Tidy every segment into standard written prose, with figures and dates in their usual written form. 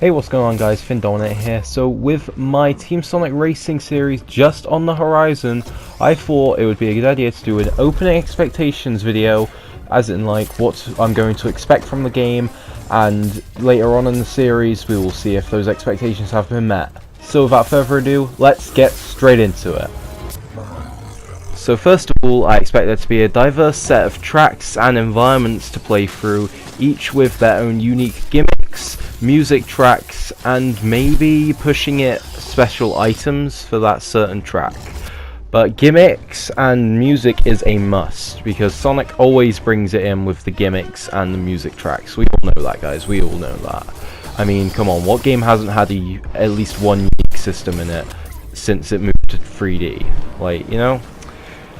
Hey, what's going on guys, Findominator here. So with my Team Sonic Racing series just on the horizon, I thought it would be a good idea to do an opening expectations video, as in like what I'm going to expect from the game, and later on in the series we will see if those expectations have been met. So without further ado, let's get straight into it. So first of all, I expect there to be a diverse set of tracks and environments to play through, each with their own unique gimmicks, music tracks, and maybe pushing it special items for that certain track. But gimmicks and music is a must, because Sonic always brings it in with the gimmicks and the music tracks. We all know that, guys, we all know that. I mean, come on, what game hasn't had at least one unique system in it since it moved to 3D? Like, you know?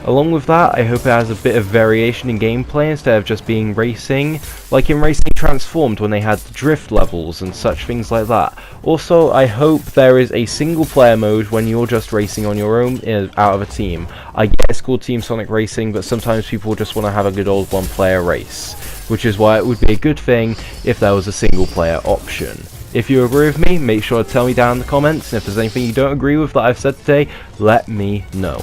Along with that, I hope it has a bit of variation in gameplay instead of just being racing, like in Racing Transformed when they had the drift levels and such things like that. Also, I hope there is a single player mode when you're just racing on your own out of a team. I get it's called Team Sonic Racing, but sometimes people just want to have a good old one player race, which is why it would be a good thing if there was a single player option. If you agree with me, make sure to tell me down in the comments, and if there's anything you don't agree with that I've said today, let me know.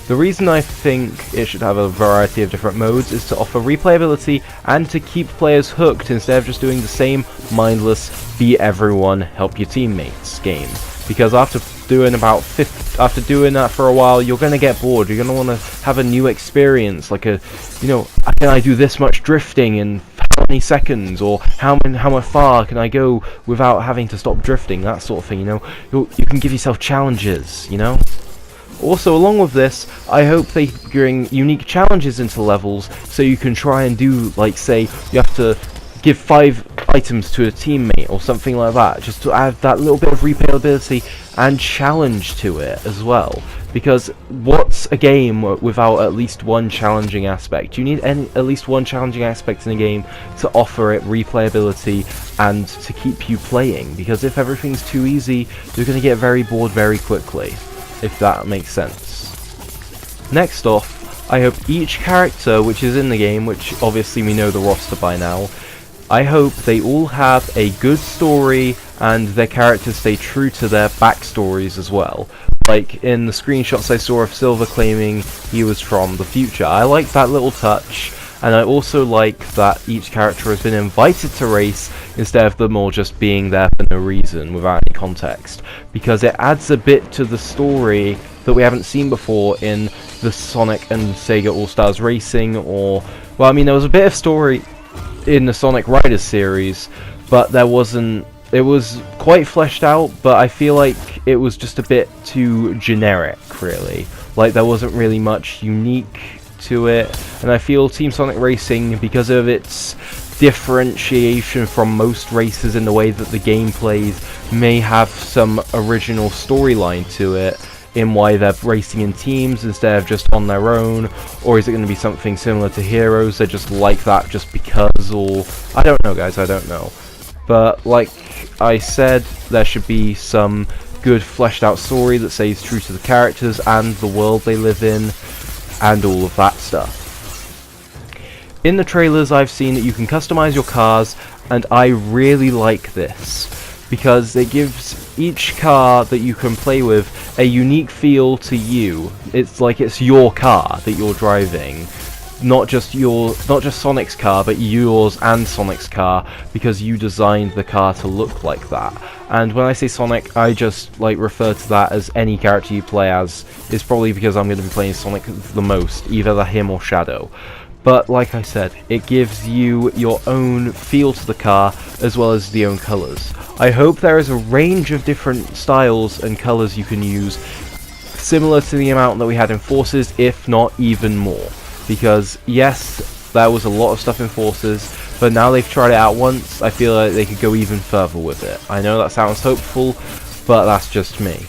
The reason I think it should have a variety of different modes is to offer replayability and to keep players hooked instead of just doing the same mindless beat everyone, help your teammates game. Because after doing that for a while, you're gonna get bored. You're gonna want to have a new experience, like can I do this much drifting in how many seconds, or how far can I go without having to stop drifting? That sort of thing. You can give yourself challenges. Also, along with this, I hope they bring unique challenges into levels, so you can try and do, like, say, you have to give 5 items to a teammate or something like that, just to add that little bit of replayability and challenge to it as well. Because what's a game without at least one challenging aspect? You need at least one challenging aspect in a game to offer it replayability and to keep you playing. Because if everything's too easy, you're going to get very bored very quickly, if that makes sense. Next off, I hope each character which is in the game, which obviously we know the roster by now, I hope they all have a good story and their characters stay true to their backstories as well. Like in the screenshots I saw of Silver claiming he was from the future. I like that little touch, and I also like that each character has been invited to race instead of them all just being there for no reason without any context, because it adds a bit to the story that we haven't seen before in the Sonic and Sega All-Stars Racing, or, well, I mean, there was a bit of story in the Sonic Riders series, but it was quite fleshed out, but I feel like it was just a bit too generic, really. Like, there wasn't really much unique to it, and I feel Team Sonic Racing, because of its differentiation from most races in the way that the game plays, may have some original storyline to it in why they're racing in teams instead of just on their own, or is it going to be something similar to Heroes? They're just like that just because, or I don't know, guys, I don't know. But like I said, there should be some good fleshed out story that stays true to the characters and the world they live in, and all of that stuff. In the trailers I've seen that you can customize your cars, and I really like this, because it gives each car that you can play with a unique feel to you. It's like it's your car that you're driving, not just Sonic's car, but yours and Sonic's car, because you designed the car to look like that. And when I say Sonic, I just refer to that as any character you play as. It's probably because I'm going to be playing Sonic the most, either him or Shadow. But like I said, it gives you your own feel to the car, as well as the own colours. I hope there is a range of different styles and colours you can use, similar to the amount that we had in Forces, if not even more. Because yes, there was a lot of stuff in Forces, but now they've tried it out once, I feel like they could go even further with it. I know that sounds hopeful, but that's just me.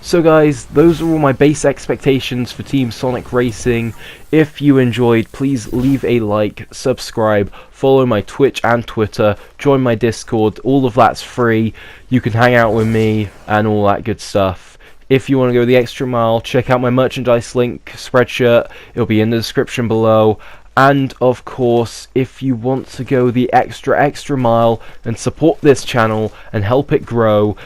So guys, those are all my base expectations for Team Sonic Racing. If you enjoyed, please leave a like, subscribe, follow my Twitch and Twitter, join my Discord, all of that's free. You can hang out with me and all that good stuff. If you want to go the extra mile, check out my merchandise link, Spreadshirt, it'll be in the description below. And of course, if you want to go the extra mile and support this channel and help it grow,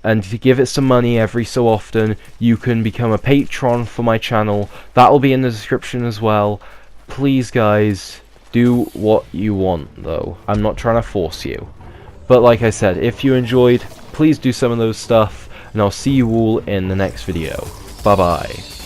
and to give it some money every so often, you can become a patron for my channel. That'll be in the description as well. Please guys, do what you want though. I'm not trying to force you. But like I said, if you enjoyed, please do some of those stuff, and I'll see you all in the next video. Bye bye.